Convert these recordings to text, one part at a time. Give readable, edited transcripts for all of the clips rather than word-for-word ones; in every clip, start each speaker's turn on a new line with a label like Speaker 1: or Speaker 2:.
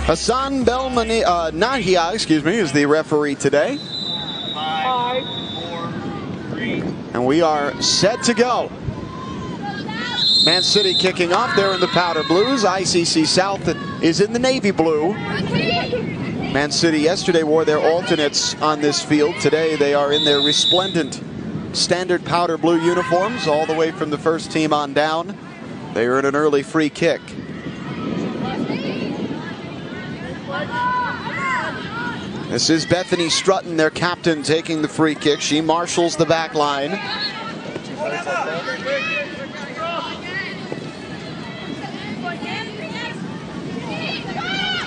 Speaker 1: Hassan Nahia, is the referee today.
Speaker 2: 5, 4, 3.
Speaker 1: And we are set to go. Man City kicking off. They're in the powder blues. ICC South is in the navy blue. Man City yesterday wore their alternates on this field. Today they are in their resplendent standard powder blue uniforms all the way from the first team on down. They earn an early free kick. This is Bethany Strutton, their captain, taking the free kick. She marshals the back line.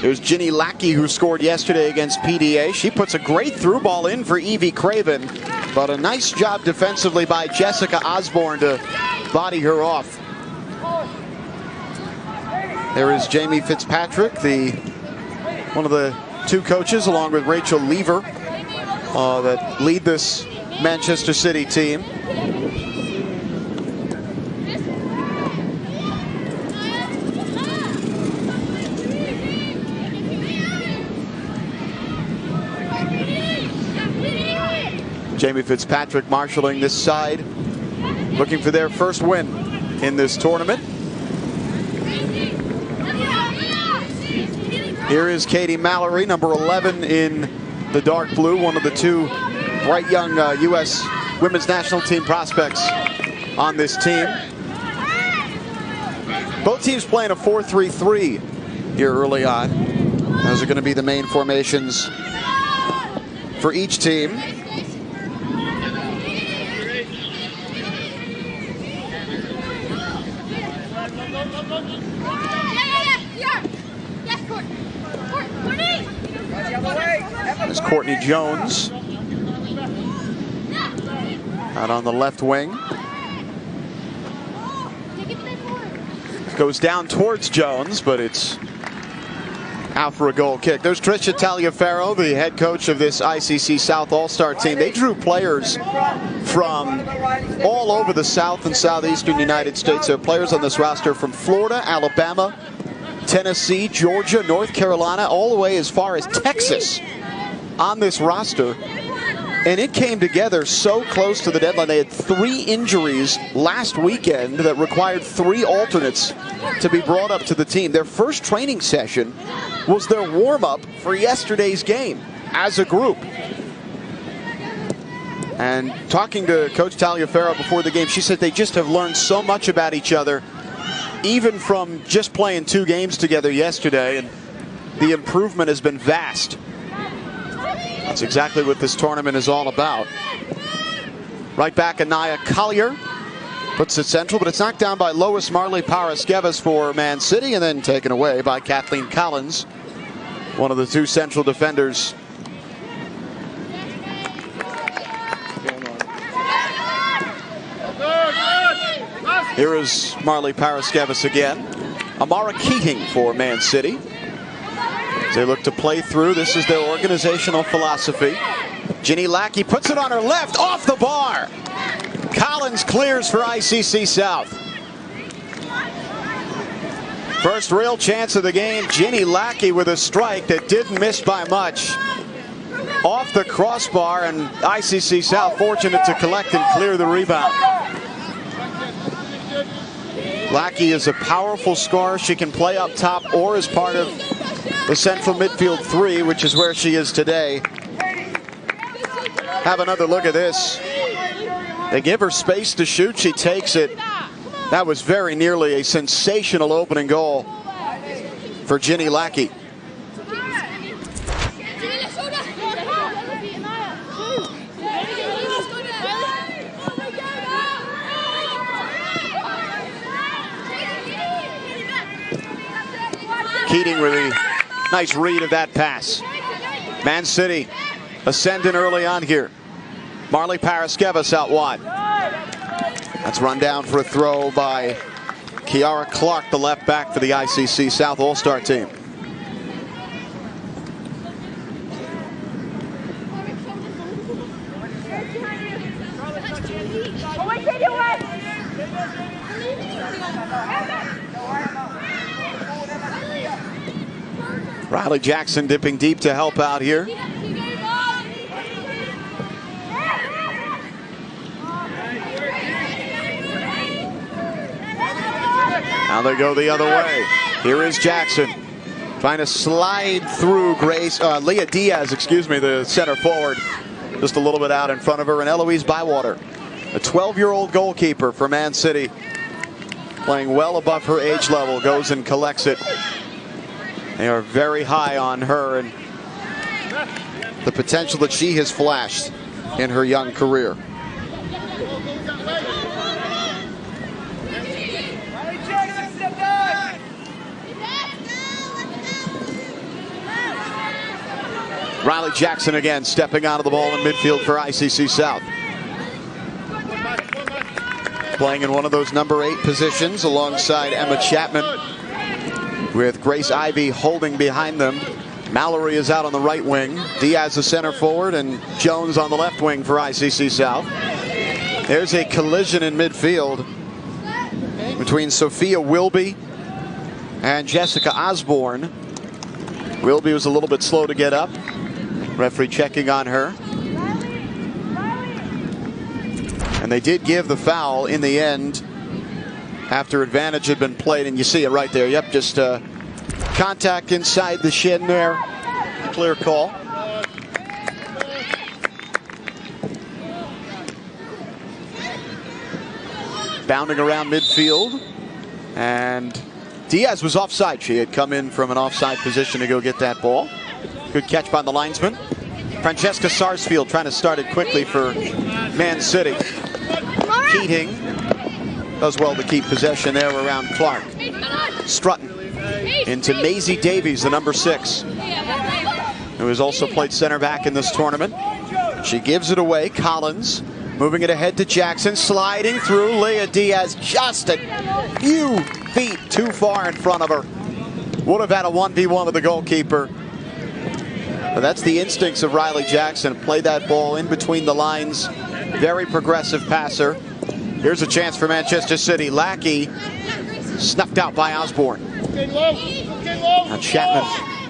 Speaker 1: There's Ginny Lackey, who scored yesterday against PDA. She puts a great through ball in for Evie Craven, but a nice job defensively by Jessica Osborne to body her off. There is Jamie Fitzpatrick, one of the two coaches, along with Rachel Lever, that lead this Manchester City team. Jamie Fitzpatrick marshalling this side, looking for their first win in this tournament. Here is Katie Mallory, number 11 in the dark blue, one of the two bright young U.S. women's national team prospects on this team. Both teams playing a 4-3-3 here early on. Those are going to be the main formations for each team. There's Courtney Jones out on the left wing. Goes down towards Jones, but it's out for a goal kick. There's Tricia Taliaferro, the head coach of this ICC South All-Star team. They drew players from all over the South and Southeastern United States. There are players on this roster from Florida, Alabama, Tennessee, Georgia, North Carolina, all the way as far as Texas on this roster. And it came together so close to the deadline. They had 3 injuries last weekend that required 3 alternates to be brought up to the team. Their first training session was their warm-up for yesterday's game as a group. And talking to Coach Taliaferro before the game, she said they just have learned so much about each other, even from just playing 2 games together yesterday, and the improvement has been vast. That's exactly what this tournament is all about. Right back, Anaya Collier puts it central, but it's knocked down by Lois Marley Paraskevas for Man City, and then taken away by Kathleen Collins, one of the 2 central defenders. Here is Marley Paraskevas again. Amara Keating for Man City. They look to play through. This is their organizational philosophy. Ginny Lackey puts it on her left, off the bar. Collins clears for ICC South. First real chance of the game. Ginny Lackey with a strike that didn't miss by much. Off the crossbar, and ICC South fortunate to collect and clear the rebound. Lackey is a powerful scorer. She can play up top or as part of the central midfield 3, which is where she is today. Have another look at this. They give her space to shoot. She takes it. That was very nearly a sensational opening goal for Ginny Lackey. Keating with a nice read of that pass. Man City ascending early on here. Marley Paraskevas out wide. That's run down for a throw by Kiara Clark, the left back for the ICC South All-Star team. Riley Jackson dipping deep to help out here. Now they go the other way. Here is Jackson trying to slide through Leah Diaz, the center forward, just a little bit out in front of her. And Eloise Bywater, a 12-year-old goalkeeper for Man City, playing well above her age level, goes and collects it. They are very high on her and the potential that she has flashed in her young career. Riley Jackson again stepping out of the ball in midfield for ICC South. Playing in one of those number 8 positions alongside Emma Chapman, with Grace Ivy holding behind them. Mallory is out on the right wing. Diaz the center forward, and Jones on the left wing for ICC South. There's a collision in midfield between Sophia Wilby and Jessica Osborne. Wilby was a little bit slow to get up. Referee checking on her. And they did give the foul in the end after advantage had been played, and you see it right there. Yep, just contact inside the shin there. Clear call. Bounding around midfield, and Diaz was offside. She had come in from an offside position to go get that ball. Good catch by the linesman. Francesca Sarsfield trying to start it quickly for Man City. Keating does well to keep possession there around Clark. Strutton into Maisie Davies, the number 6, who has also played center back in this tournament. She gives it away. Collins moving it ahead to Jackson, sliding through. Leah Diaz just a few feet too far in front of her. Would have had a 1v1 with the goalkeeper. But that's the instincts of Riley Jackson. Play that ball in between the lines. Very progressive passer. Here's a chance for Manchester City. Lackey snuffed out by Osborne. Now Chapman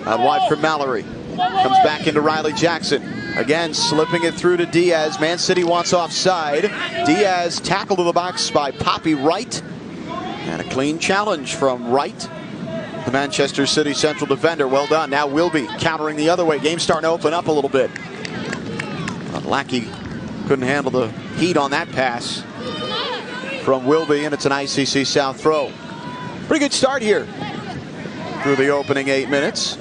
Speaker 1: out wide for Mallory. Comes back into Riley Jackson. Again, slipping it through to Diaz. Man City wants offside. Diaz tackled to the box by Poppy Wright. And a clean challenge from Wright, the Manchester City central defender. Well done. Now Wilby countering the other way. Game starting to open up a little bit. But Lackey couldn't handle the heat on that pass from Wilby, and it's an ICC South throw. Pretty good start here through the opening 8 minutes.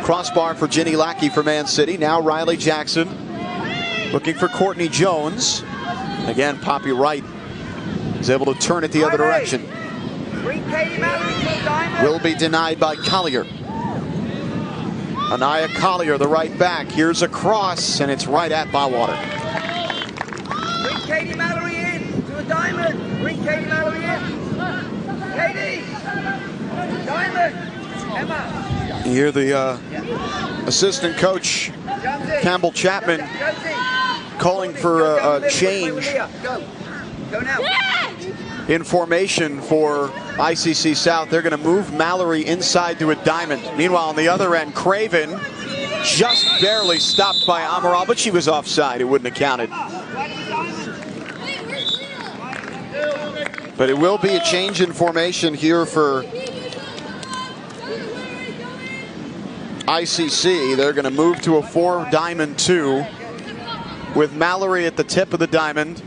Speaker 1: Crossbar for Ginny Lackey for Man City. Now Riley Jackson looking for Courtney Jones. Again, Poppy Wright is able to turn it the other direction. Will be denied by Collier. Anaya Collier, the right back. Here's a cross, and it's right at Bywater.
Speaker 3: Bring Katie Mallory in to a diamond. Bring Katie Mallory in. Katie! Diamond! Emma!
Speaker 1: You hear the assistant coach, Campbell Chapman, calling for a change in formation for ICC South. They're going to move Mallory inside to a diamond. Meanwhile, on the other end, Craven just barely stopped by Amaral, but she was offside. It wouldn't have counted. But it will be a change in formation here for ICC. They're going to move to a 4-diamond 2 with Mallory at the tip of the diamond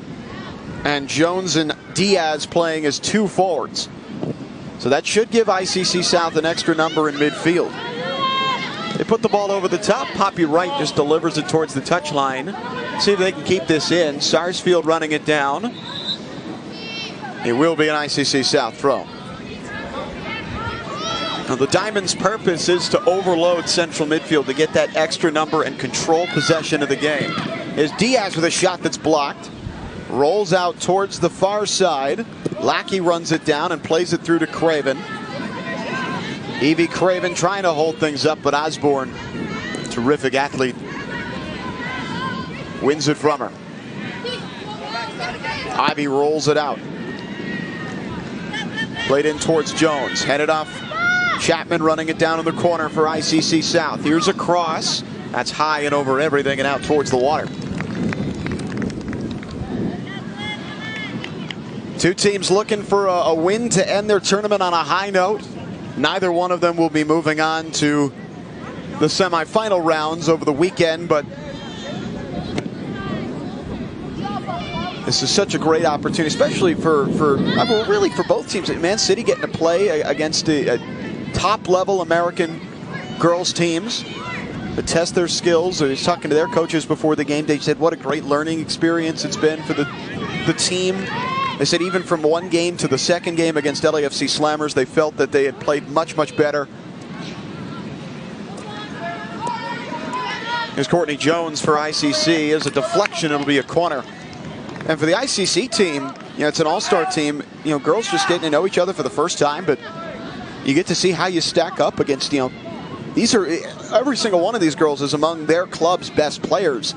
Speaker 1: and Jones and Diaz playing as 2 forwards. So that should give ICC South an extra number in midfield. They put the ball over the top. Poppy Wright just delivers it towards the touchline. See if they can keep this in. Sarsfield running it down. It will be an ICC South throw. Now the Diamond's purpose is to overload central midfield to get that extra number and control possession of the game. Is Diaz with a shot that's blocked. Rolls out towards the far side. Lackey runs it down and plays it through to Craven. Evie Craven trying to hold things up, but Osborne, terrific athlete, wins it from her. Ivy rolls it out. Played in towards Jones. Headed off Chapman running it down in the corner for ICC South. Here's a cross. That's high and over everything and out towards the water. Two teams looking for a win to end their tournament on a high note. Neither one of them will be moving on to the semifinal rounds over the weekend, but this is such a great opportunity, especially for really for both teams. Man City getting to play against a top-level American girls teams to test their skills. I was talking to their coaches before the game. They said what a great learning experience it's been for the team. They said even from one game to the second game against LAFC Slammers, they felt that they had played much, much better. Here's Courtney Jones for ICC. As a deflection, it'll be a corner. And for the ICC team, it's an all-star team. Girls just getting to know each other for the first time, but you get to see how you stack up against, these are, every single one of these girls is among their club's best players.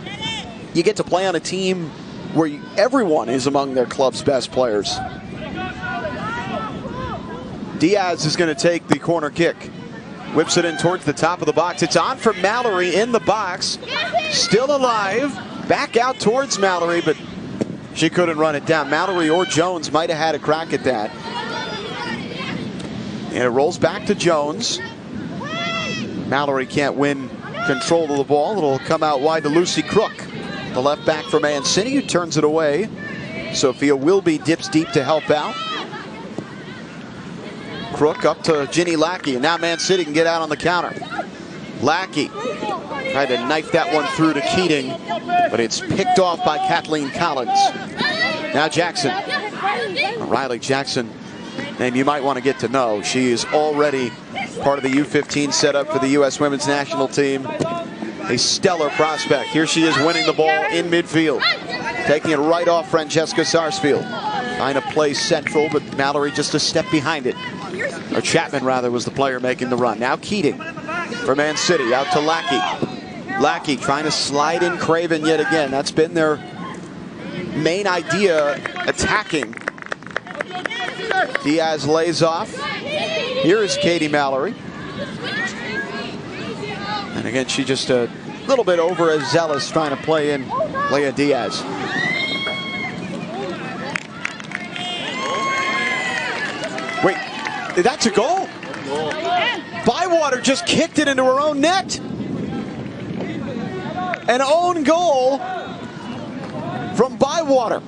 Speaker 1: You get to play on a team where everyone is among their club's best players. Diaz is going to take the corner kick. Whips it in towards the top of the box. It's on for Mallory in the box. Still alive. Back out towards Mallory, but she couldn't run it down. Mallory or Jones might have had a crack at that. And it rolls back to Jones. Mallory can't win control of the ball. It'll come out wide to Lucy Crook, the left back for Man City, who turns it away. Sophia Wilby dips deep to help out. Crook up to Ginny Lackey, and now Man City can get out on the counter. Lackey tried to knife that one through to Keating, but it's picked off by Kathleen Collins. Now Jackson. Riley Jackson, name you might want to get to know. She is already part of the U15 setup for the U.S. women's national team. A stellar prospect. Here she is winning the ball in midfield. Taking it right off Francesca Sarsfield. Trying to play central, but Mallory just a step behind it. Or Chapman, rather, was the player making the run. Now Keating for Man City, out to Lackey. Lackey trying to slide in Craven yet again. That's been their main idea, attacking. Diaz lays off. Here is Katie Mallory. And again, she just a little bit overzealous trying to play in Leah Diaz. Wait, that's a goal. Bywater just kicked it into her own net. An own goal from Bywater.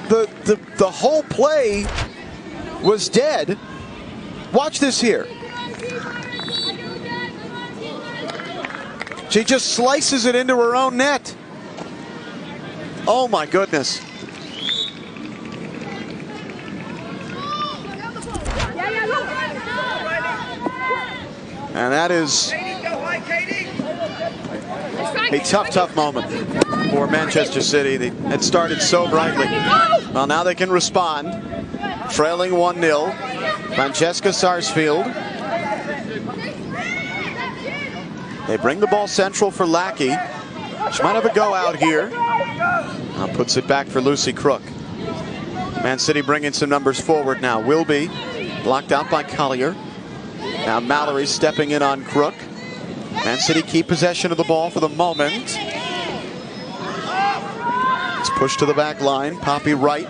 Speaker 1: The whole play was dead. Watch this here. She just slices it into her own net. Oh my goodness. And that is a tough moment for Manchester City. They had started so brightly. Well, now they can respond. Trailing 1-0. Francesca Sarsfield. They bring the ball central for Lackey. She might have a go out here. Now puts it back for Lucy Crook. Man City bringing some numbers forward now. Wilby blocked out by Collier. Now Mallory stepping in on Crook. Man City keep possession of the ball for the moment. It's pushed to the back line. Poppy Wright.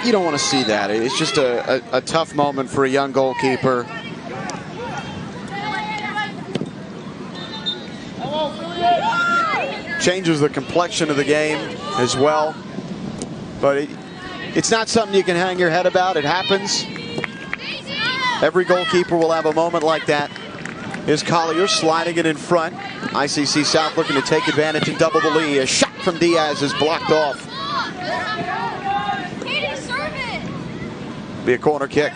Speaker 1: You don't want to see that. It's just a tough moment for a young goalkeeper. Changes the complexion of the game as well. But it's not something you can hang your head about. It happens. Every goalkeeper will have a moment like that. Here's Collier sliding it in front. ICC South looking to take advantage and double the lead. A shot from Diaz is blocked off. Be a corner kick.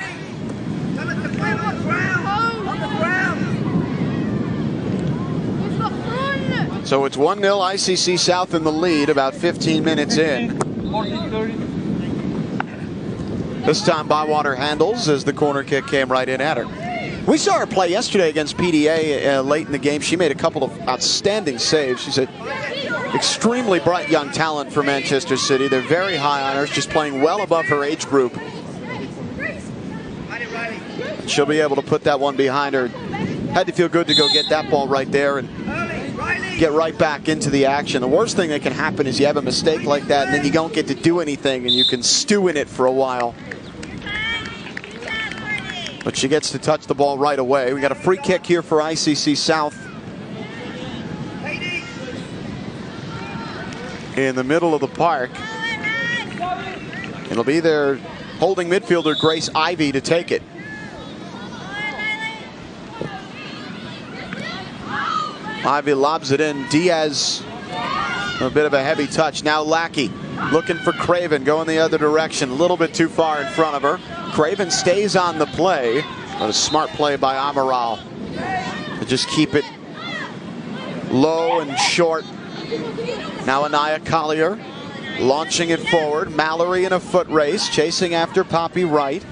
Speaker 1: So it's 1-0 ICC South in the lead about 15 minutes in. This time Bywater handles as the corner kick came right in at her. We saw her play yesterday against PDA late in the game. She made a couple of outstanding saves. She's an extremely bright young talent for Manchester City. They're very high on her. She's playing well above her age group. She'll be able to put that one behind her. Had to feel good to go get that ball right there and get right back into the action. The worst thing that can happen is you have a mistake like that and then you don't get to do anything and you can stew in it for a while. But she gets to touch the ball right away. We got a free kick here for ICC South. In the middle of the park. It'll be their holding midfielder Grace Ivy to take it. Ivy lobs it in. Diaz, a bit of a heavy touch. Now Lackey looking for Craven, going the other direction. A little bit too far in front of her. Craven stays on the play, but a smart play by Amaral to just keep it low and short. Now Anaya Collier launching it forward. Mallory in a foot race, chasing after Poppy Wright.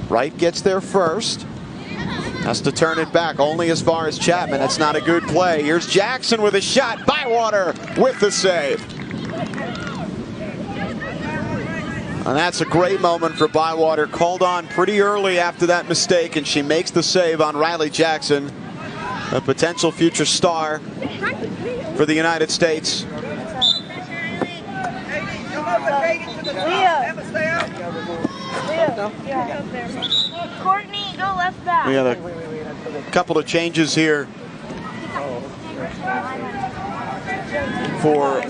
Speaker 1: Wright gets there first. Has to turn it back only as far as Chapman. That's not a good play. Here's Jackson with a shot. Bywater with the save. And that's a great moment for Bywater. Called on pretty early after that mistake, and she makes the save on Riley Jackson, a potential future star for the United States.
Speaker 4: Courtney, go left back.
Speaker 1: We have a couple of changes here for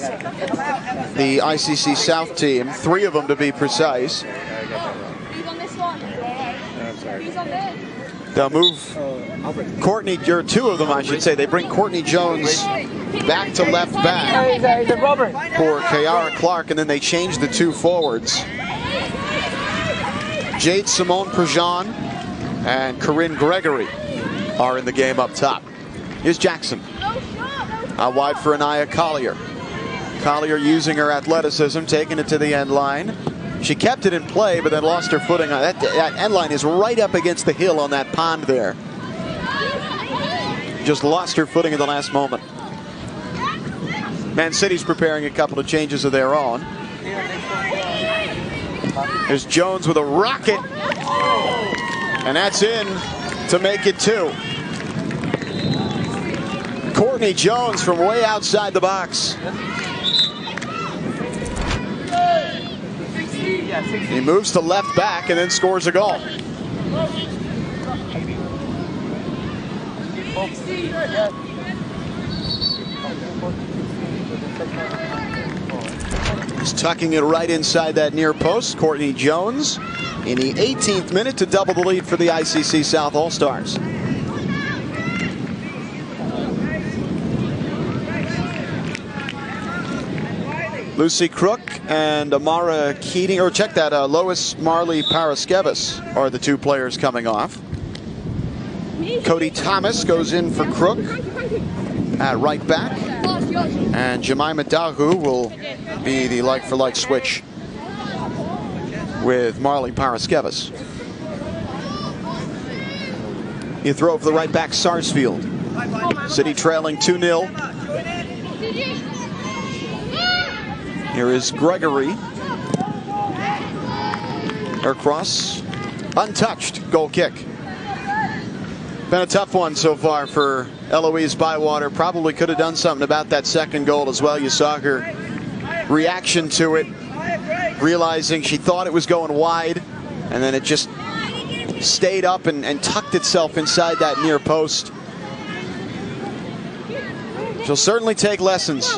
Speaker 1: the ICC South team. 3 of them to be precise.
Speaker 4: Who's on this one? Who's on this?
Speaker 1: They'll move Courtney, or 2 of them I should say. They bring Courtney Jones back to left back for Kayara Clark, and then they change the 2 forwards. Jade Simone Prejean and Corinne Gregory are in the game up top. Here's Jackson. Out wide for Anaya Collier. Collier using her athleticism, taking it to the end line. She kept it in play, but then lost her footing. That end line is right up against the hill on that pond there. Just lost her footing in the last moment. Man City's preparing a couple of changes of their own. There's Jones with a rocket. And that's in to make it 2. Courtney Jones from way outside the box. He moves to left back and then scores a goal. He's tucking it right inside that near post. Courtney Jones in the 18th minute to double the lead for the ICC South All-Stars. Lucy Crook and Amara Keating, or check that, Lois Marley Paraskevas are the 2 players coming off. Cody Thomas goes in for Crook at right back. And Jemima Dahu will be the like-for-like switch with Marley Paraskevas. You throw for the right back, Sarsfield. City trailing 2-0. Here is Gregory. Her cross, untouched, goal kick. Been a tough one so far for Eloise Bywater. Probably could have done something about that second goal as well. You saw her reaction to it, realizing she thought it was going wide, and then it just stayed up and tucked itself inside that near post. She'll certainly take lessons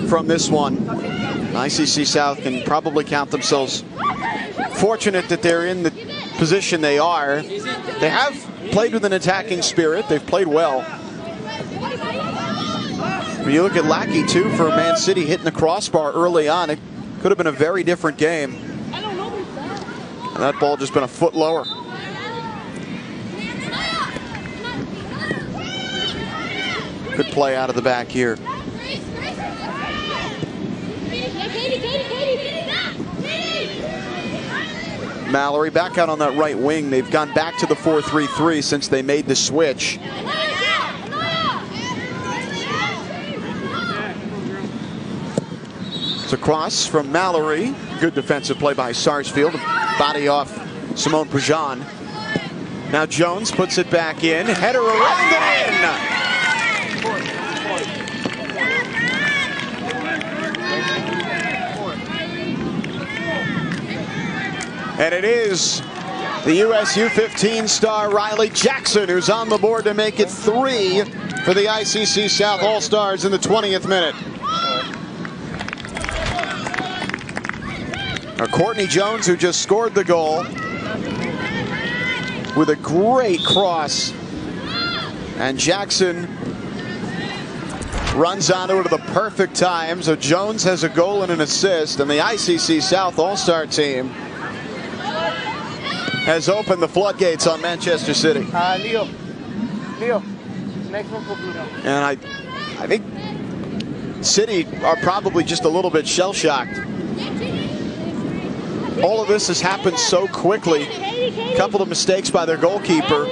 Speaker 1: from this one. ICC South can probably count themselves fortunate that they're in the position they are. They have played with an attacking spirit. They've played well. When you look at Lackey too for Man City hitting the crossbar early on, it could have been a very different game. And that ball just been a foot lower. Good play out of the back here. Mallory back out on that right wing. They've gone back to the 4-3-3 since they made the switch. It's a cross from Mallory. Good defensive play by Sarsfield. Body off Simone Prejean. Now Jones puts it back in. Header around and in. And it is the US U15 star Riley Jackson who's on the board to make it 3 for the ICC South All-Stars in the 20th minute. Now Courtney Jones, who just scored the goal with a great cross, and Jackson runs onto it at the perfect time. So Jones has a goal and an assist, and the ICC South All-Star team has opened the floodgates on Manchester City.
Speaker 3: Leo, next one for Blue.
Speaker 1: And I think City are probably just a little bit shell-shocked. All of this has happened so quickly. A couple of mistakes by their goalkeeper.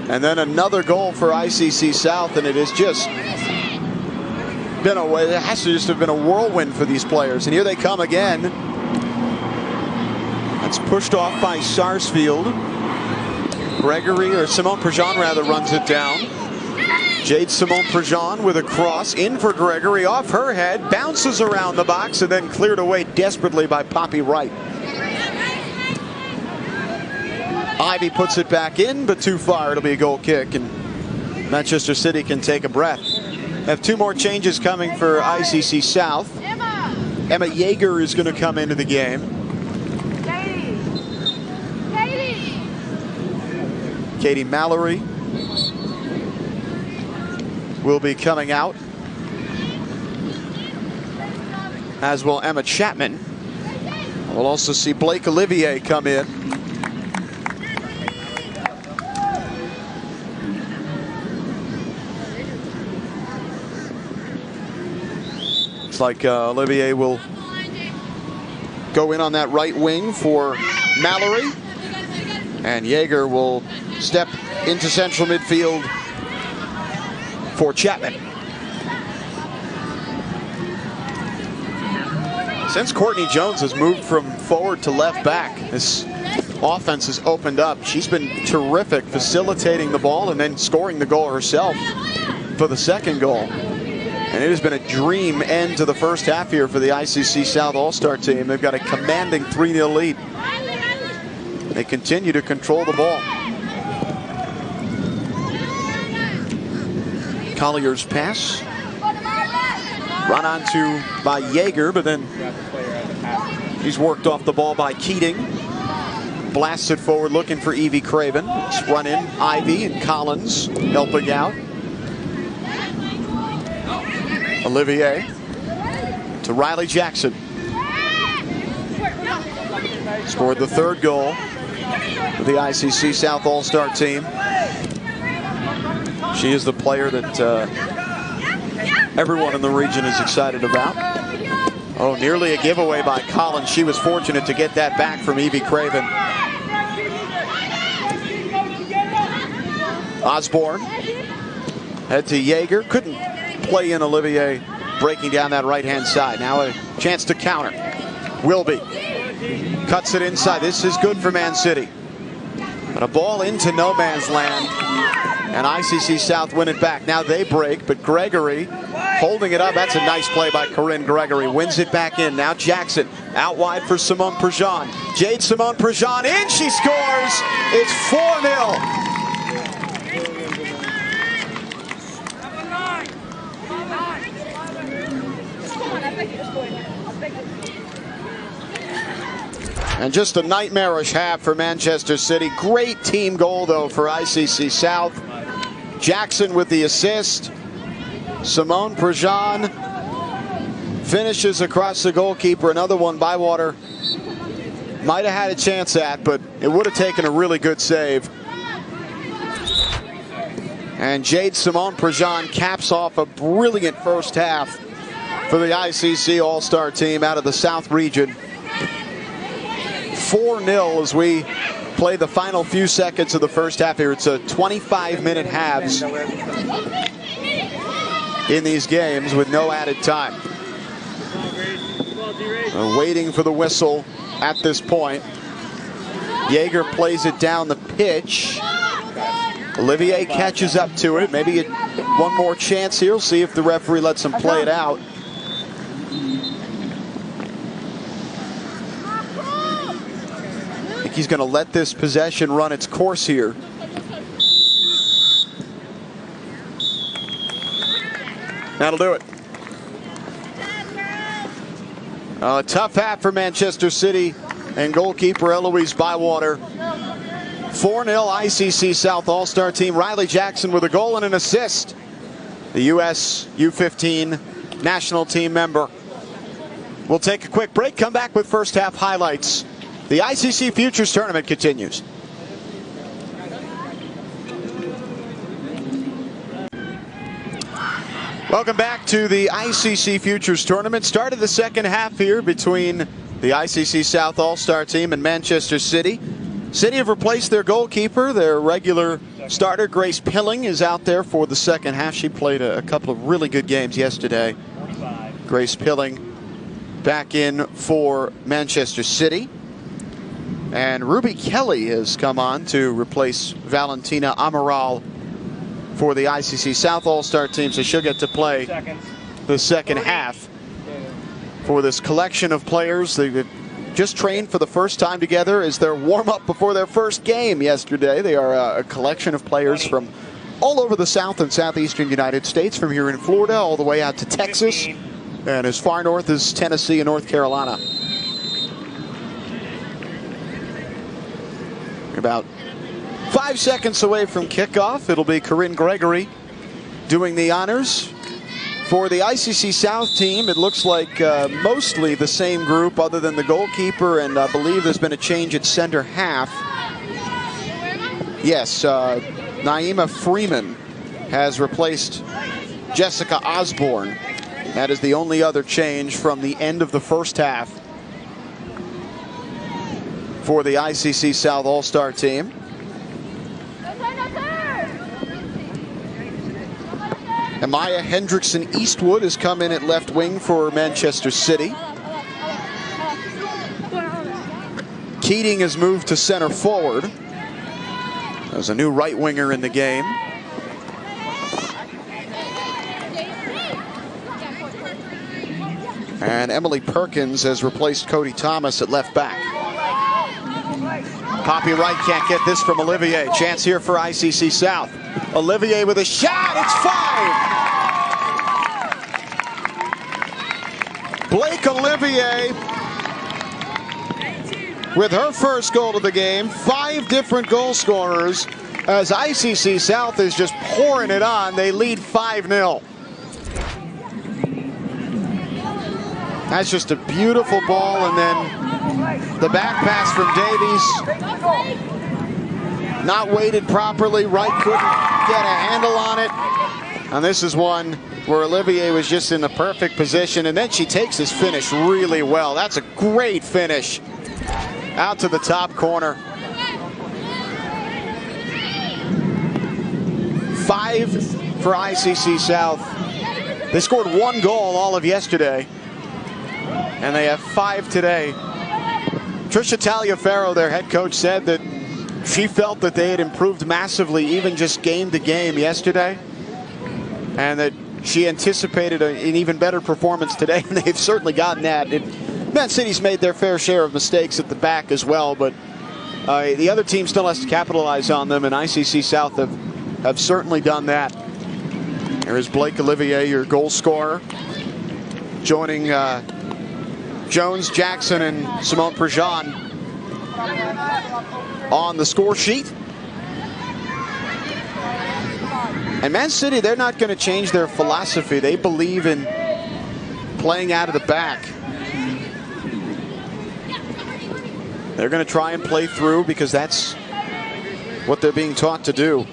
Speaker 1: And then another goal for ICC South, and it has just been it has to just have been a whirlwind for these players. And here they come again. That's pushed off by Sarsfield. Gregory, or Simone Prejean rather, runs it down. Jade Simone Prejean with a cross in for Gregory, off her head, bounces around the box, and then cleared away desperately by Poppy Wright. Ivy puts it back in, but too far. It'll be a goal kick, and Manchester City can take a breath. Have 2 more changes coming for ICC South. Emma Yeager is going to come into the game. Katie Mallory will be coming out, as will Emma Chapman. We'll also see Blake Olivier come in. Looks like Olivier will go in on that right wing for Mallory, and Yeager will step into central midfield for Chapman. Since Courtney Jones has moved from forward to left back, this offense has opened up. She's been terrific facilitating the ball and then scoring the goal herself for the second goal. And it has been a dream end to the first half here for the ICC South All-Star team. They've got a commanding 3-0 lead. They continue to control the ball. Collier's pass. Run onto by Yeager, but then he's worked off the ball by Keating. Blasts it forward looking for Evie Craven. It's run in Ivy and Collins helping out. Olivier to Riley Jackson. Scored the 3rd goal for the ICC South All-Star team. She is the player that everyone in the region is excited about. Oh, nearly a giveaway by Collins. She was fortunate to get that back from Evie Craven. Osborne. Head to Yeager. Couldn't play in Olivier breaking down that right-hand side. Now a chance to counter. Wilby cuts it inside. This is good for Man City. But a ball into no man's land, and ICC South win it back. Now they break, but Gregory holding it up. That's a nice play by Corinne Gregory. Wins it back in. Now Jackson out wide for Simone Prejean. Jade Simone Prejean in. She scores. It's 4-0. And just a nightmarish half for Manchester City. Great team goal, though, for ICC South. Jackson with the assist. Simone Prejean finishes across the goalkeeper. Another one Bywater might have had a chance at, but it would have taken a really good save. And Jade Simone Prejean caps off a brilliant first half for the ICC All-Star team out of the South region. 4-0 as we play the final few seconds of the first half here. It's a 25-minute halves in these games with no added time. Waiting for the whistle at this point. Yeager plays it down the pitch. Olivier catches up to it. Maybe one more chance here. We'll see if the referee lets him play it out. I think he's going to let this possession run its course here. That'll do it. A tough half for Manchester City and goalkeeper Eloise Bywater. 4-0 ICC South All-Star team. Riley Jackson with a goal and an assist. The U.S. U15 national team member. We'll take a quick break, come back with first half highlights. The ICC Futures Tournament continues. Welcome back to the ICC Futures Tournament. Start of the second half here between the ICC South All-Star team and Manchester City. City have replaced their goalkeeper. Their regular starter, Grace Pilling, is out there for the second half. She played a couple of really good games yesterday. Grace Pilling back in for Manchester City. And Ruby Kelly has come on to replace Valentina Amaral for the ICC South All-Star team, so she'll get to play the second half for this collection of players. They've just trained for the first time together as their warm-up before their first game yesterday. They are a collection of players from all over the South and Southeastern United States, from here in Florida all the way out to Texas and as far north as Tennessee and North Carolina. About 5 seconds away from kickoff. It'll be Corinne Gregory doing the honors. For the ICC South team, it looks like mostly the same group other than the goalkeeper, and I believe there's been a change at center half. Yes, Naima Freeman has replaced Jessica Osborne. That is the only other change from the end of the first half for the ICC South All-Star team. Amaya Hendrickson Eastwood has come in at left wing for Manchester City. Keating has moved to center forward. There's a new right winger in the game. And Emily Perkins has replaced Cody Thomas at left back. Poppy Wright can't get this from Olivier. Chance here for ICC South. Olivier with a shot. It's 5. Blake Olivier with her first goal of the game. 5 different goal scorers as ICC South is just pouring it on. They lead 5-0. That's just a beautiful ball, and then the back pass from Davies. Not weighted properly. Wright couldn't get a handle on it. And this is one where Olivier was just in the perfect position, and then she takes this finish really well. That's a great finish. Out to the top corner. 5 for ICC South. They scored 1 goal all of yesterday, and they have 5 today. Tricia Taliaferro, their head coach, said that she felt that they had improved massively even just game to game yesterday, and that she anticipated an even better performance today, and they've certainly gotten that. Man City's made their fair share of mistakes at the back as well, but the other team still has to capitalize on them, and ICC South have certainly done that. There is Blake Olivier, your goal scorer, joining Jones, Jackson, and Simone Prejean on the score sheet. And Man City, they're not going to change their philosophy. They believe in playing out of the back. They're going to try and play through because that's what they're being taught to do.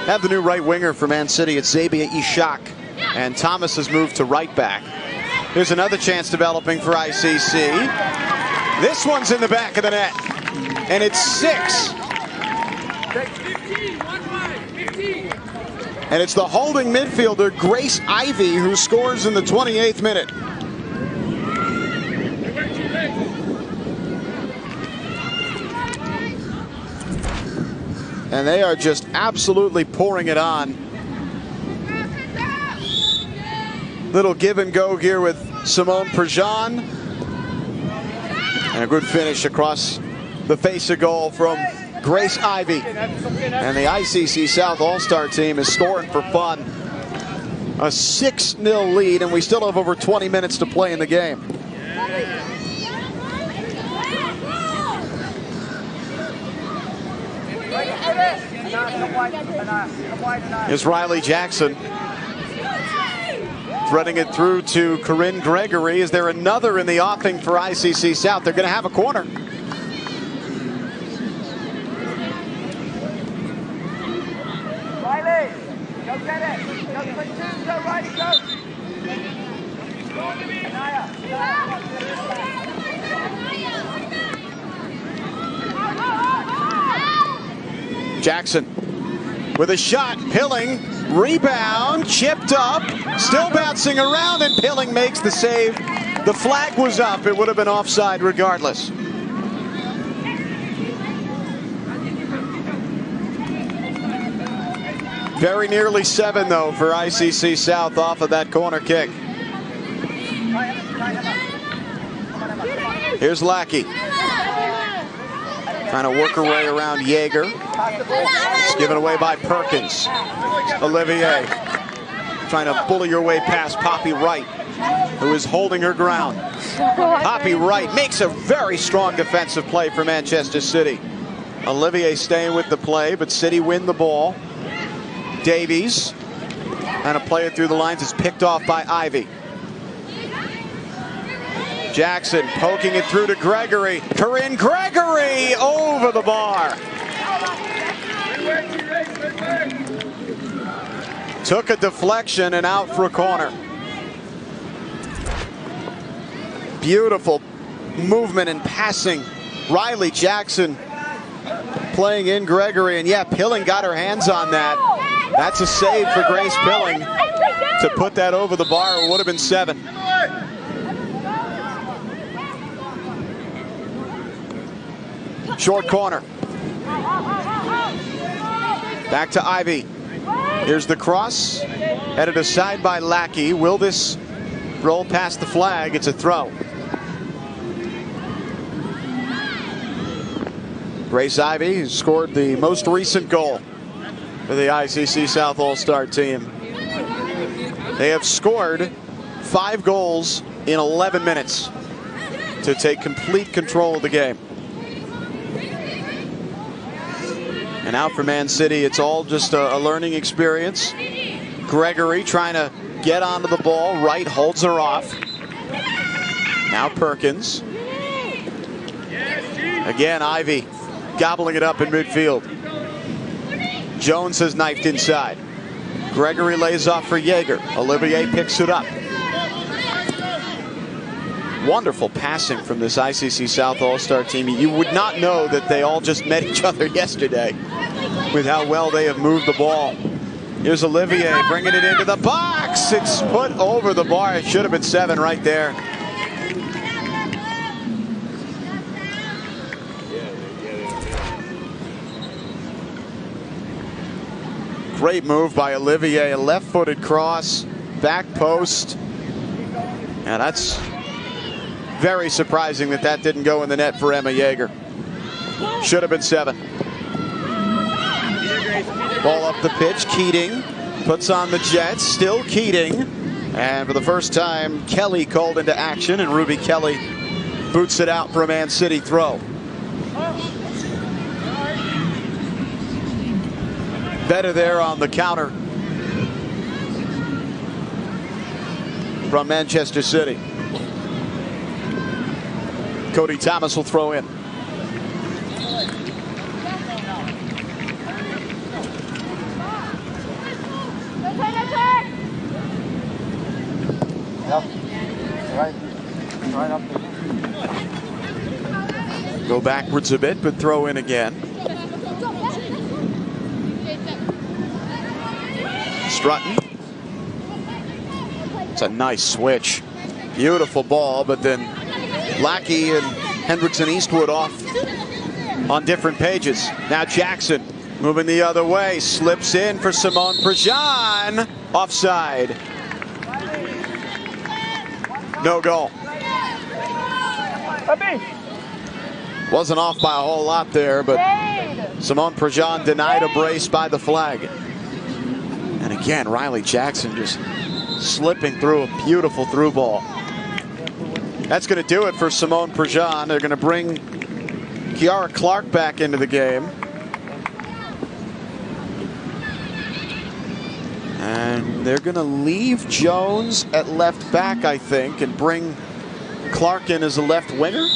Speaker 1: Have the new right winger for Man City. It's Zabia Ishak, and Thomas has moved to right back. Here's another chance developing for ICC. This one's in the back of the net. And it's 6.
Speaker 2: 15, 15.
Speaker 1: And it's the holding midfielder, Grace Ivy, who scores in the 28th minute. And they are just absolutely pouring it on. Little give and go here with Simone Prejean. And a good finish across the face of goal from Grace Ivy. And the ICC South All-Star team is scoring for fun. A 6-0 lead, and we still have over 20 minutes to play in the game. Here's Riley Jackson. Threading it through to Corinne Gregory. Is there another in the offing for ICC South? They're going to have a corner.
Speaker 3: Riley, go get it. Go quick two. Go Riley, go.
Speaker 1: Jackson with a shot. Pilling, rebound, chipped up, still bouncing around, and Pilling makes the save. The flag was up. It would have been offside regardless. Very nearly 7, though, for ICC South off of that corner kick. Here's Lackey. Trying to work her way around Yeager. It's given away by Perkins. Olivier trying to bully her way past Poppy Wright, who is holding her ground. Poppy Wright makes a very strong defensive play for Manchester City. Olivier staying with the play, but City win the ball. Davies trying to play it through the lines, is picked off by Ivy. Jackson poking it through to Gregory. Corinne Gregory over the bar. Took a deflection and out for a corner. Beautiful movement and passing. Riley Jackson playing in Gregory, and yeah, Pilling got her hands on that. That's a save for Grace Pilling to put that over the bar. It would have been 7. Short corner. Back to Ivy. Here's the cross. Headed aside by Lackey. Will this roll past the flag? It's a throw. Grace Ivy scored the most recent goal for the ICC South All-Star team. They have scored 5 goals in 11 minutes to take complete control of the game. And out for Man City, it's all just a learning experience. Gregory trying to get onto the ball. Wright holds her off. Now Perkins. Again, Ivy gobbling it up in midfield. Jones has knifed inside. Gregory lays off for Yeager. Olivier picks it up. Wonderful passing from this ICC South All-Star team. You would not know that they all just met each other yesterday with how well they have moved the ball. Here's Olivier bringing it into the box. It's put over the bar. It should have been 7 right there. Great move by Olivier. A left-footed cross, back post. Yeah, that's very surprising that that didn't go in the net for Emma Yeager. Should have been 7. Ball up the pitch. Keating puts on the Jets. Still Keating. And for the first time, Kelly called into action, and Ruby Kelly boots it out for a Man City throw. Better there on the counter from Manchester City. Cody Thomas will throw in.
Speaker 3: Yep. Right up there.
Speaker 1: Go backwards a bit, but throw in again. Strutton. It's a nice switch. Beautiful ball, but then Lackey and Hendrickson Eastwood off on different pages. Now Jackson moving the other way, slips in for Simone Prejean. Offside. No goal. Wasn't off by a whole lot there, but Simone Prejean denied a brace by the flag. And again, Riley Jackson just slipping through a beautiful through ball. That's going to do it for Simone Prejean. They're going to bring Kiara Clark back into the game. And they're going to leave Jones at left back, I think, and bring Clark in as a left winger.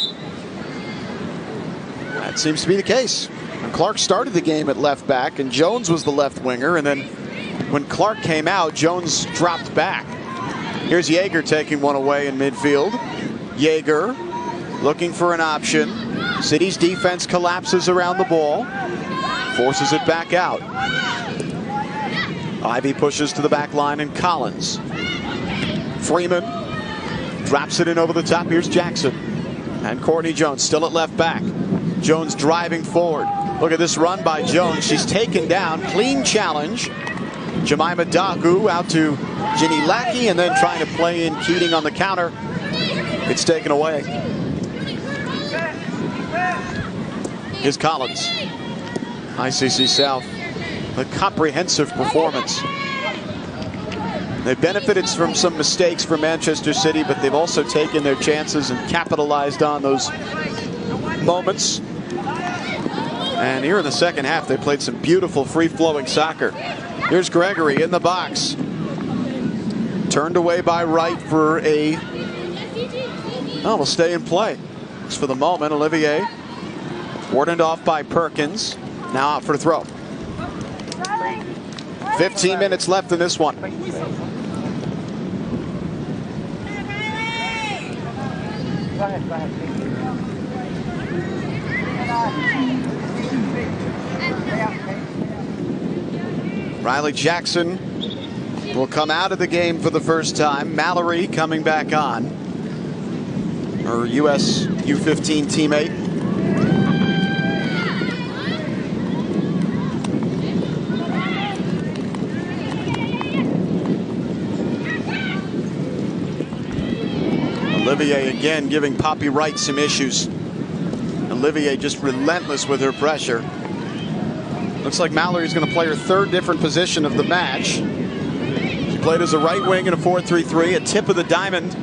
Speaker 1: That seems to be the case. And Clark started the game at left back, and Jones was the left winger. And then when Clark came out, Jones dropped back. Here's Yeager taking one away in midfield. Yeager looking for an option. City's defense collapses around the ball, forces it back out. Ivy pushes to the back line, and Collins. Freeman drops it in over the top. Here's Jackson. And Courtney Jones still at left back. Jones driving forward. Look at this run by Jones. She's taken down. Clean challenge. Jemima Dagu out to Ginny Lackey, and then trying to play in Keating on the counter. It's taken away. Here's Collins. ICC South. A comprehensive performance. They benefited from some mistakes for Manchester City, but they've also taken their chances and capitalized on those moments. And here in the second half, they played some beautiful free-flowing soccer. Here's Gregory in the box. Turned away by Wright for a... Oh, will stay in play. Just for the moment, Olivier. Warded off by Perkins. Now out for the throw. 15 minutes left in this one.
Speaker 3: Go ahead.
Speaker 1: Riley Jackson will come out of the game for the first time. Mallory coming back on. Her U.S. U15 teammate. Olivier again giving Poppy Wright some issues. Olivier just relentless with her pressure. Looks like Mallory's going to play her third different position of the match. She played as a right wing in a 4-3-3, a tip of the diamond,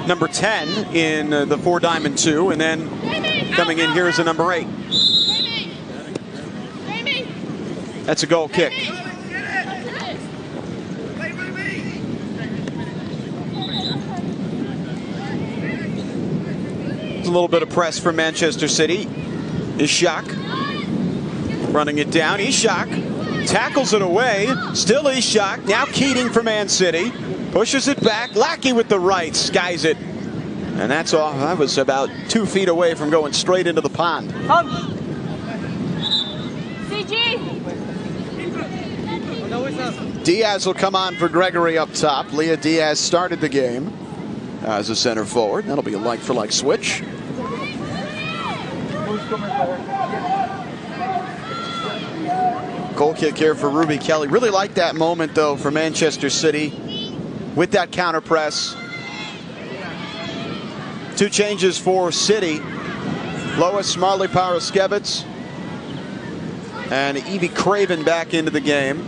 Speaker 1: number 10 in the 4-diamond 2, and then coming in here as a number 8. That's a goal kick. A little bit of press from Manchester City. Ishak running it down. Ishak tackles it away. Still Ishak. Now Keating for Man City. Pushes it back. Lackey with the right. Skies it. And that's off. I was about 2 feet away from going straight into the pond. Diaz will come on for Gregory up top. Leah Diaz started the game as a center forward. That'll be a like-for-like switch. Goal kick here for Ruby Kelly. Really like that moment, though, for Manchester City with that counter press. 2 changes for City. Lois Marley Paraskevitz and Evie Craven back into the game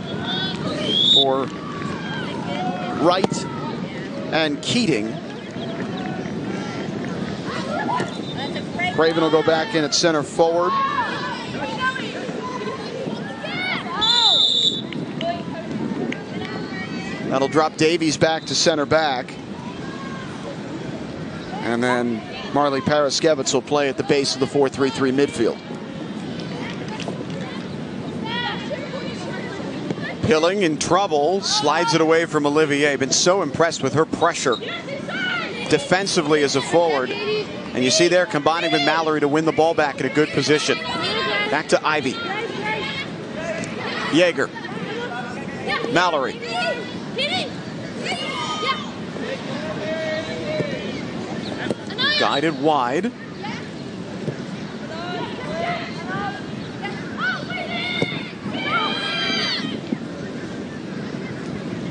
Speaker 1: for Wright and Keating. Craven will go back in at center forward. That'll drop Davies back to center back. And then Marley Paraskevitz will play at the base of the 4-3-3 midfield. Pilling in trouble, slides it away from Olivier. Been so impressed with her pressure defensively as a forward. And you see there combining with Mallory to win the ball back in a good position. Back to Ivy. Yeager. Mallory. Guided wide.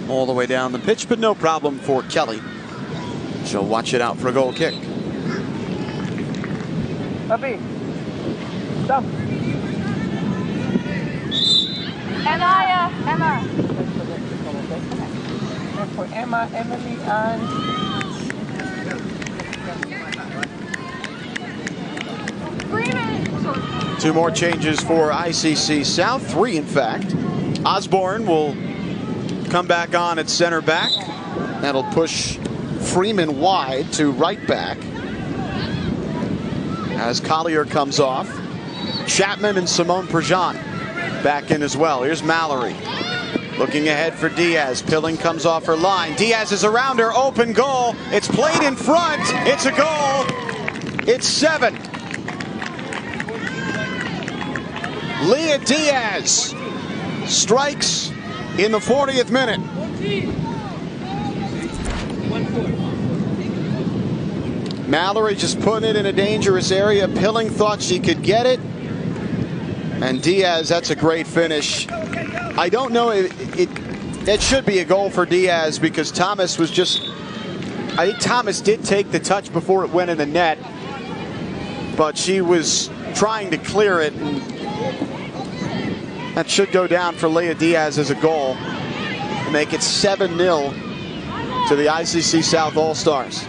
Speaker 1: All the way down the pitch, but no problem for Kelly. She'll watch it out for a goal kick.
Speaker 3: Puppy. Stop.
Speaker 4: Emma.
Speaker 3: For Emma, Emily, and...
Speaker 1: Two more changes for ICC South, 3 in fact. Osborne will come back on at center back. That'll push Freeman wide to right back. As Collier comes off, Chapman and Simone Prejean back in as well. Here's Mallory looking ahead for Diaz. Pilling comes off her line. Diaz is around her. Open goal. It's played in front. It's a goal. It's 7. Leah Diaz strikes in the 40th minute. Mallory just putting it in a dangerous area. Pilling thought she could get it. And Diaz, that's a great finish. I don't know, it should be a goal for Diaz because Thomas was just, I think Thomas did take the touch before it went in the net. But she was trying to clear it. And that should go down for Leah Diaz as a goal to make it 7-0 to the ICC South All-Stars.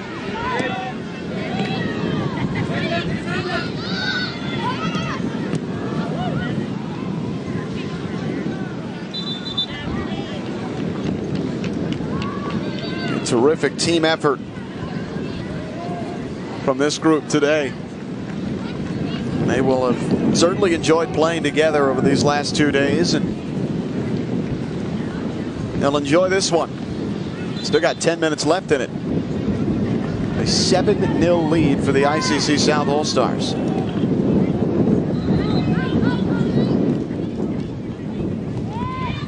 Speaker 1: Terrific team effort from this group today. They will have certainly enjoyed playing together over these last 2 days, and they'll enjoy this one. Still got 10 minutes left in it. A 7-0 lead for the ICC South All-Stars.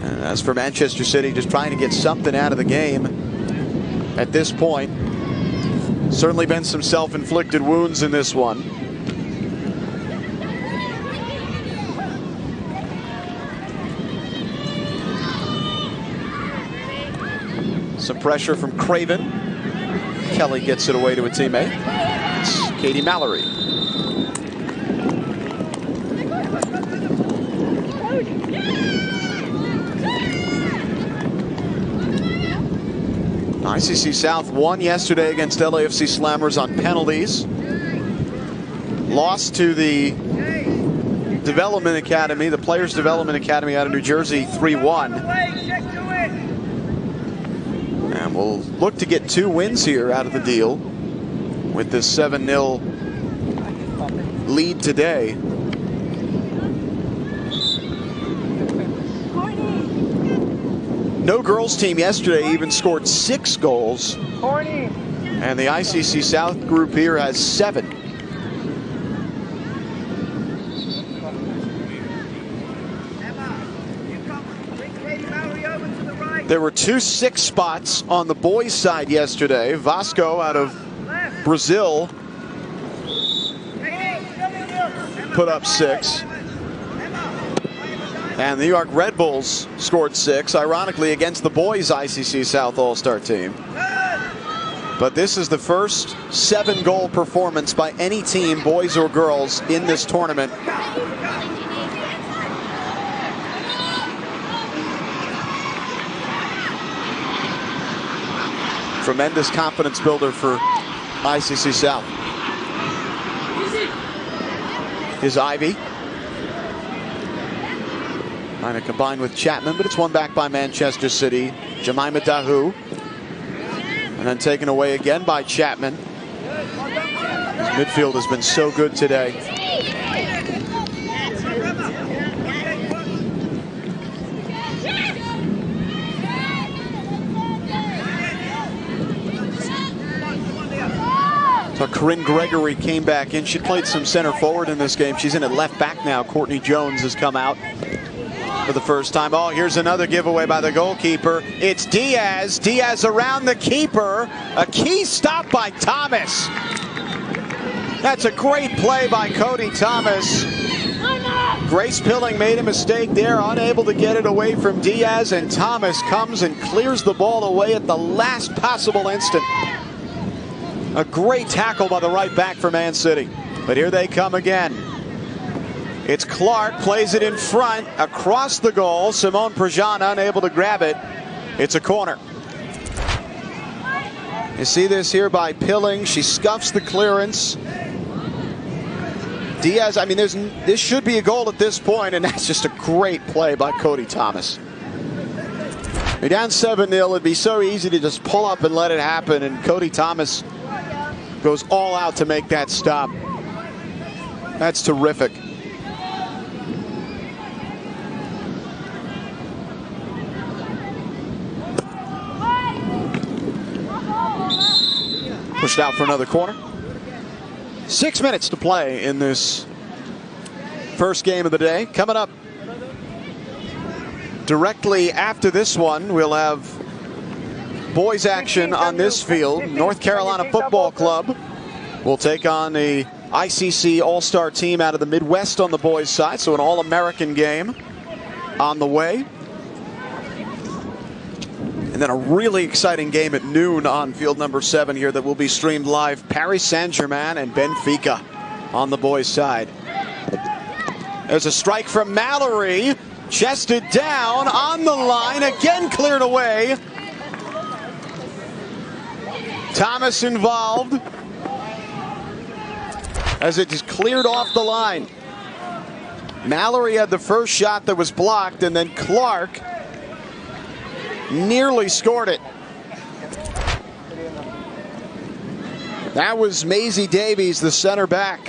Speaker 1: And as for Manchester City, just trying to get something out of the game at this point. Certainly been some self-inflicted wounds in this one. Some pressure from Craven. Kelly gets it away to a teammate. It's Katie Mallory. ICC South won yesterday against LAFC Slammers on penalties. Lost to the Development Academy, the Players Development Academy out of New Jersey, 3-1. And we'll look to get 2 wins here out of the deal with this 7-0 lead today. No girls team yesterday even scored 6 goals. And the ICC South group here has 7. There were 2 6 spots on the boys' side yesterday. Vasco out of Brazil put up 6. And the New York Red Bulls scored 6, ironically, against the boys' ICC South All-Star team. But this is the first 7-goal performance by any team, boys or girls, in this tournament. Tremendous confidence builder for ICC South. Here's Ivy. Trying to combine with Chapman, but it's won back by Manchester City. Jemima Dahu. And then taken away again by Chapman. Midfield has been so good today. Corinne Gregory came back in. She played some center forward in this game. She's in at left back now. Courtney Jones has come out for the first time. Oh, here's another giveaway by the goalkeeper. It's Diaz. Diaz around the keeper. A key stop by Thomas. That's a great play by Cody Thomas. Grace Pilling made a mistake there, unable to get it away from Diaz, and Thomas comes and clears the ball away at the last possible instant. A great tackle by the right back for Man City. But here they come again. It's Clark, plays it in front, across the goal. Simone Prejean unable to grab it. It's a corner. You see this here by Pilling. She scuffs the clearance. Diaz, I mean, this should be a goal at this point, and that's just a great play by Cody Thomas. You're down 7-0. It'd be so easy to just pull up and let it happen, and Cody Thomas goes all out to make that stop. That's terrific. Pushed out for another corner. 6 minutes to play in this first game of the day. Coming up directly after this one, we'll have boys action on this field. North Carolina Football Club will take on the ICC All-Star team out of the Midwest on the boys' side. So an All-American game on the way. And then a really exciting game at noon on field number 7 here that will be streamed live. Paris Saint-Germain and Benfica on the boys' side. There's a strike from Mallory. Chested down on the line. Again cleared away. Thomas involved as it is cleared off the line. Mallory had the first shot that was blocked, and then Clark nearly scored it. That was Maisie Davies, the center back,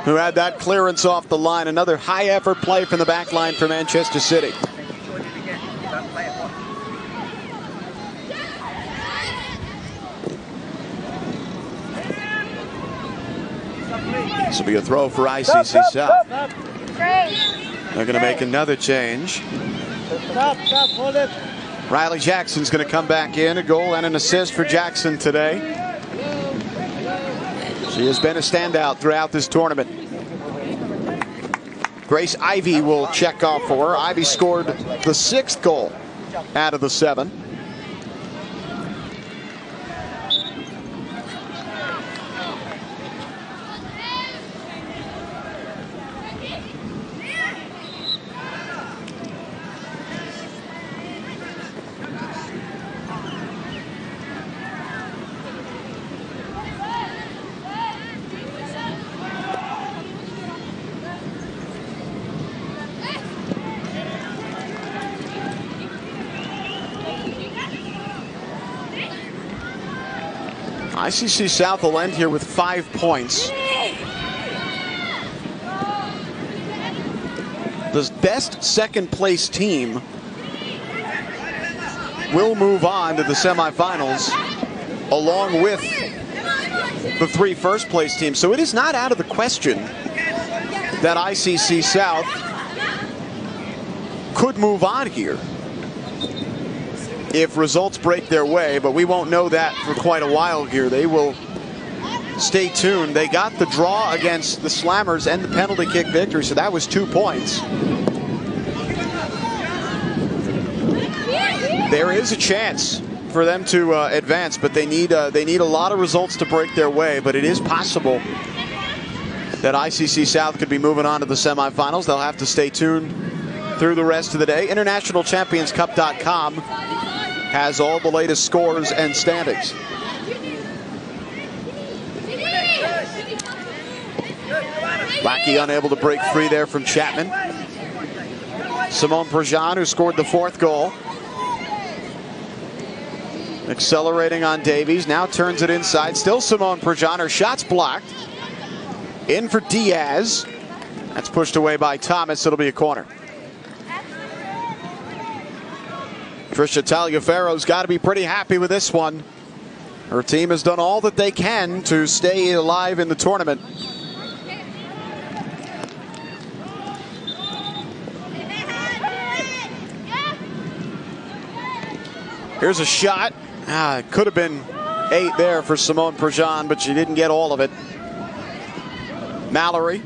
Speaker 1: who had that clearance off the line. Another high effort play from the back line for Manchester City. This will be a throw for ICC South. They're going to make another change.
Speaker 3: Hold it.
Speaker 1: Riley Jackson's going to come back in. A goal and an assist for Jackson today. She has been a standout throughout this tournament. Grace Ivy will check off for her. Ivy scored the 6th goal out of the 7. ICC South will end here with 5 points. The best second place team will move on to the semifinals along with the 3 first place teams. So it is not out of the question that ICC South could move on here if results break their way, but we won't know that for quite a while here. They will stay tuned. They got the draw against the Slammers and the penalty kick victory, so that was 2 points. There is a chance for them to advance, but they need a lot of results to break their way. But it is possible that ICC South could be moving on to the semifinals. They'll have to stay tuned through the rest of the day. InternationalChampionsCup.com has all the latest scores and standings. Lackey unable to break free there from Chapman. Simone Prejean, who scored the 4th goal. Accelerating on Davies, now turns it inside. Still Simone Prejean, her shot's blocked. In for Diaz. That's pushed away by Thomas. It'll be a corner. Trisha Taliaferro's got to be pretty happy with this one. Her team has done all that they can to stay alive in the tournament. Here's a shot. It could have been 8 there for Simone Prejean, but she didn't get all of it. Mallory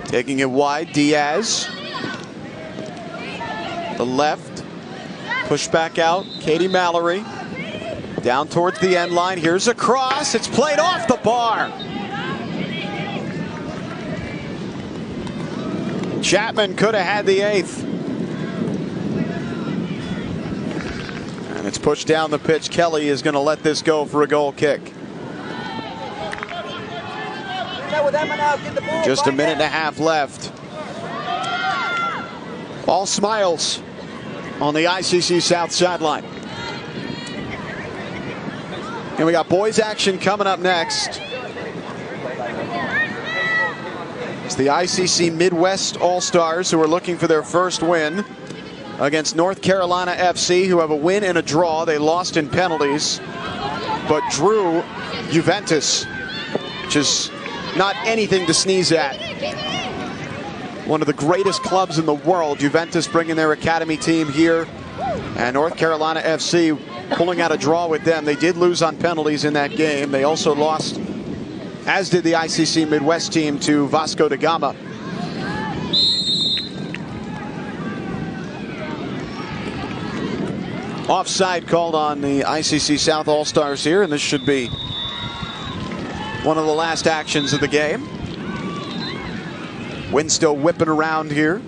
Speaker 1: taking it wide. Diaz. The left. Push back out. Katie Mallory. Down towards the end line. Here's a cross. It's played off the bar. Chapman could have had the 8th. And it's pushed down the pitch. Kelly is going to let this go for a goal kick. Just a minute and a half left. All smiles on the ICC South sideline. And we got boys action coming up next. It's the ICC Midwest All-Stars who are looking for their first win against North Carolina FC, who have a win and a draw. They lost in penalties, but drew Juventus, which is not anything to sneeze at. One of the greatest clubs in the world. Juventus bringing their academy team here, and North Carolina FC pulling out a draw with them. They did lose on penalties in that game. They also lost, as did the ICC Midwest team, to Vasco da Gama. Offside called on the ICC South All-Stars here, and this should be one of the last actions of the game. Wind still whipping around here.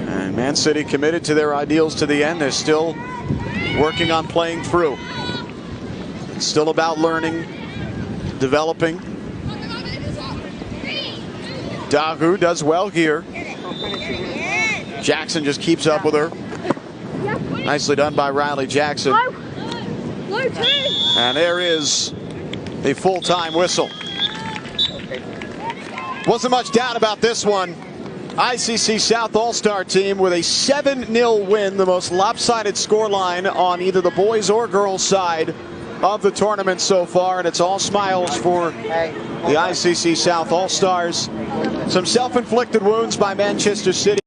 Speaker 1: And Man City committed to their ideals to the end. They're still working on playing through. It's still about learning, developing. Dahu does well here. Jackson just keeps up with her. Nicely done by Riley Jackson. And there is the full-time whistle. Wasn't much doubt about this one. ICC South All-Star team with a 7-0 win, the most lopsided scoreline on either the boys or girls side of the tournament so far, and it's all smiles for the ICC South All-Stars. Some self-inflicted wounds by Manchester City.